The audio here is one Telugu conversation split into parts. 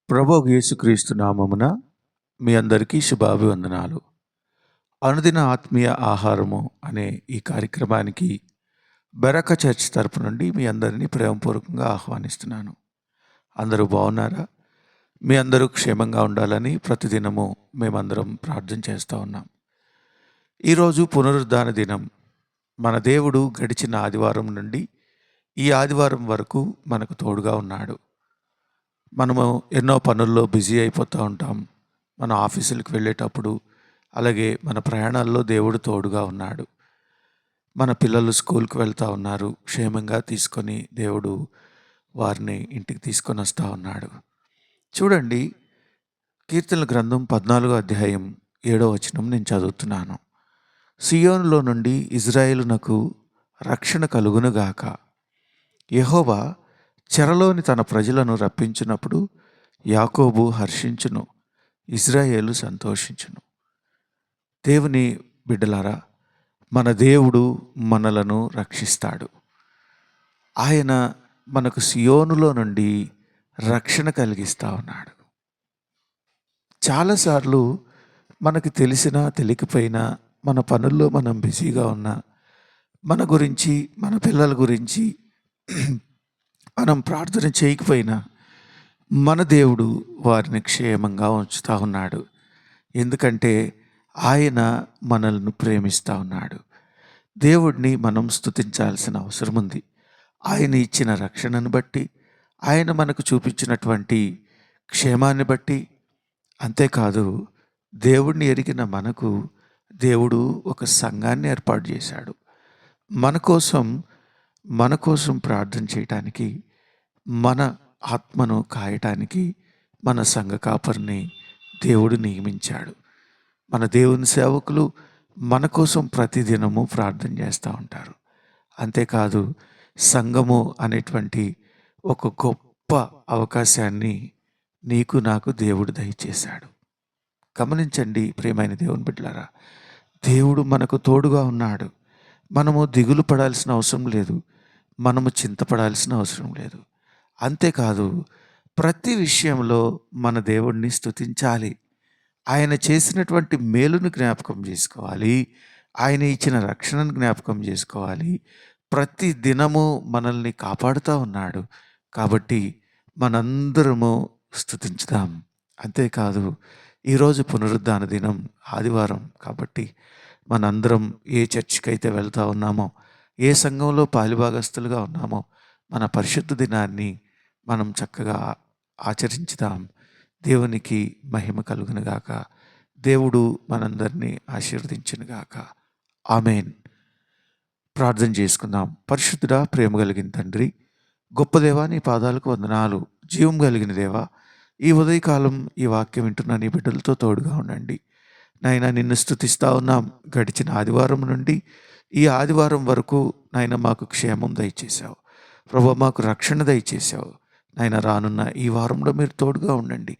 ప్రభువు యేసుక్రీస్తు నామమున మీ అందరికీ శుభాభివందనాలు. అనుదిన ఆత్మీయ ఆహారము అనే ఈ కార్యక్రమానికి బెరక చర్చ్ తరపు నుండి మీ అందరినీ ప్రేమపూర్వకంగా ఆహ్వానిస్తున్నాను. అందరూ బాగున్నారా? మీ అందరూ క్షేమంగా ఉండాలని ప్రతిదినము మేమందరం ప్రార్థన చేస్తూ ఉన్నాం. ఈరోజు పునరుద్ధాన దినం. మన దేవుడు గడిచిన ఆదివారం నుండి ఈ ఆదివారం వరకు మనకు తోడుగా ఉన్నాడు. మనము ఎన్నో పనుల్లో బిజీ అయిపోతూ ఉంటాం. మన ఆఫీసులకు వెళ్ళేటప్పుడు, అలాగే మన ప్రయాణాల్లో దేవుడు తోడుగా ఉన్నాడు. మన పిల్లలు స్కూల్కి వెళ్తూ ఉన్నారు, క్షేమంగా తీసుకొని దేవుడు వారిని ఇంటికి తీసుకొని వస్తూ ఉన్నాడు. చూడండి, కీర్తనల గ్రంథం 14వ అధ్యాయం 7వ వచనం నేను చదువుతున్నాను. సియోనులో నుండి ఇజ్రాయేలునకు రక్షణ కలుగునుగాక. యెహోవా చెరలోని తన ప్రజలను రప్పించినప్పుడు యాకోబు హర్షించును, ఇజ్రాయేలు సంతోషించును. దేవుని బిడ్డలారా, మన దేవుడు మనలను రక్షిస్తాడు. ఆయన మనకు సియోనులో నుండి రక్షణ కలిగిస్తూ ఉన్నాడు. చాలాసార్లు మనకు తెలిసినా తెలియకపోయినా, మన పనుల్లో మనం బిజీగా ఉన్నా, మన గురించి, మన పిల్లల గురించి మనం ప్రార్థన చేయకపోయినా మన దేవుడు వారిని క్షేమంగా ఉంచుతూ ఉన్నాడు. ఎందుకంటే ఆయన మనల్ని ప్రేమిస్తూ ఉన్నాడు. దేవుడిని మనం స్తుతించాల్సిన అవసరం ఉంది. ఆయన ఇచ్చిన రక్షణను బట్టి, ఆయన మనకు చూపించినటువంటి క్షేమాన్ని బట్టి. అంతేకాదు, దేవుడిని ఎరిగిన మనకు దేవుడు ఒక సంఘాన్ని ఏర్పాటు చేశాడు. మన కోసం ప్రార్థన చేయటానికి, మన ఆత్మను కాయటానికి మన సంఘ కాపరిని దేవుడు నియమించాడు. మన దేవుని సేవకులు మన కోసం ప్రతిదినము ప్రార్థన చేస్తూ ఉంటారు. అంతేకాదు, సంఘము అనేటువంటి ఒక గొప్ప అవకాశాన్ని నీకు నాకు దేవుడు దయచేశాడు. గమనించండి ప్రియమైన దేవుని బిడ్డలారా, దేవుడు మనకు తోడుగా ఉన్నాడు. మనము దిగులు పడాల్సిన అవసరం లేదు, మనము చింతపడాల్సిన అవసరం లేదు. అంతేకాదు, ప్రతి విషయంలో మన దేవుడిని స్తుతించాలి. ఆయన చేసినటువంటి మేలును జ్ఞాపకం చేసుకోవాలి. ఆయన ఇచ్చిన రక్షణను జ్ఞాపకం చేసుకోవాలి. ప్రతి దినము మనల్ని కాపాడుతూ ఉన్నాడు. కాబట్టి మనందరము స్తుతించుదాం. అంతేకాదు, ఈరోజు పునరుద్ధాన దినం, ఆదివారం కాబట్టి మనందరం ఏ చర్చికి అయితే వెళ్తూ ఉన్నామో, ఏ సంఘంలో పాలిభాగస్తులుగా ఉన్నామో, మన పరిశుద్ధ దినాన్ని మనం చక్కగా ఆచరించుదాం. దేవునికి మహిమ కలుగునుగాక. దేవుడు మనందరినీ ఆశీర్వదించునుగాక. ఆమేన్. ప్రార్థన చేసుకుందాం. పరిశుద్ధుడా, ప్రేమ కలిగిన తండ్రి, గొప్ప దేవా, నీ పాదాలకు వందనాలు. జీవం కలిగిన దేవా, ఈ ఉదయకాలం ఈ వాక్యం వింటున్న నీ బిడ్డలతో తోడుగా ఉండండి. నాయన, నిన్ను స్తుతిస్తూ ఉన్నాం. గడిచిన ఆదివారం నుండి ఈ ఆదివారం వరకు నాయన మాకు క్షేమం దయచేశావు ప్రభు, మాకు రక్షణ దయచేశావు నాయన. రానున్న ఈ వారంలో మీరు తోడుగా ఉండండి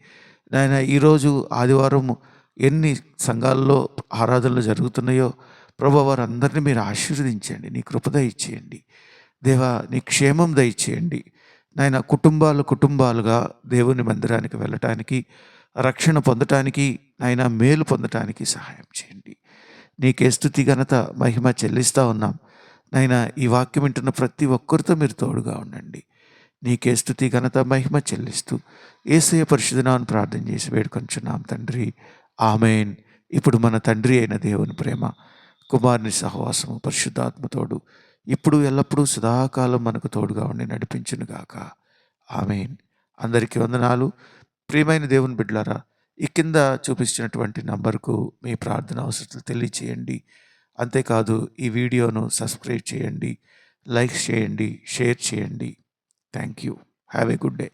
నాయన. ఈరోజు ఆదివారం ఎన్ని సంఘాల్లో ఆరాధనలు జరుగుతున్నాయో ప్రభు, వారందరినీ మీరు ఆశీర్వదించండి. నీ కృప దయచేయండి దేవా, నీ క్షేమం దయచేయండి నాయన. కుటుంబాలుగా దేవుని మందిరానికి వెళ్ళటానికి, రక్షణ పొందటానికి, నాయన మేలు పొందటానికి సహాయం చేయండి. నీకే స్తుతి ఘనత మహిమ చెల్లిస్తూ ఉన్నాం నాయన. ఈ వాక్యం వింటున్న ప్రతి ఒక్కరితో మీరు తోడుగా ఉండండి. నీకే స్తుతి ఘనత మహిమ చెల్లిస్తూ యేసయ్య పరిశుద్ధ నామమున ప్రార్థన చేసి వేడుకొంచున్నాం తండ్రి. ఆమేన్. ఇప్పుడు మన తండ్రి అయిన దేవుని ప్రేమ, కుమారుని సహవాసము, పరిశుద్ధాత్మతోడు ఇప్పుడు ఎల్లప్పుడూ సదాకాలం మనకు తోడుగా ఉండి నడిపించునుగాక. ఆమేన్. అందరికీ వందనాలు. ప్రియమైన దేవుని బిడ్డలారా, ఈ కింద చూపించినటువంటి నంబర్కు మీ ప్రార్థన అవసరాలు తెలియచేయండి. అంతేకాదు, ఈ వీడియోను సబ్స్క్రైబ్ చేయండి, లైక్ చేయండి, షేర్ చేయండి. Thank you. Have a good day.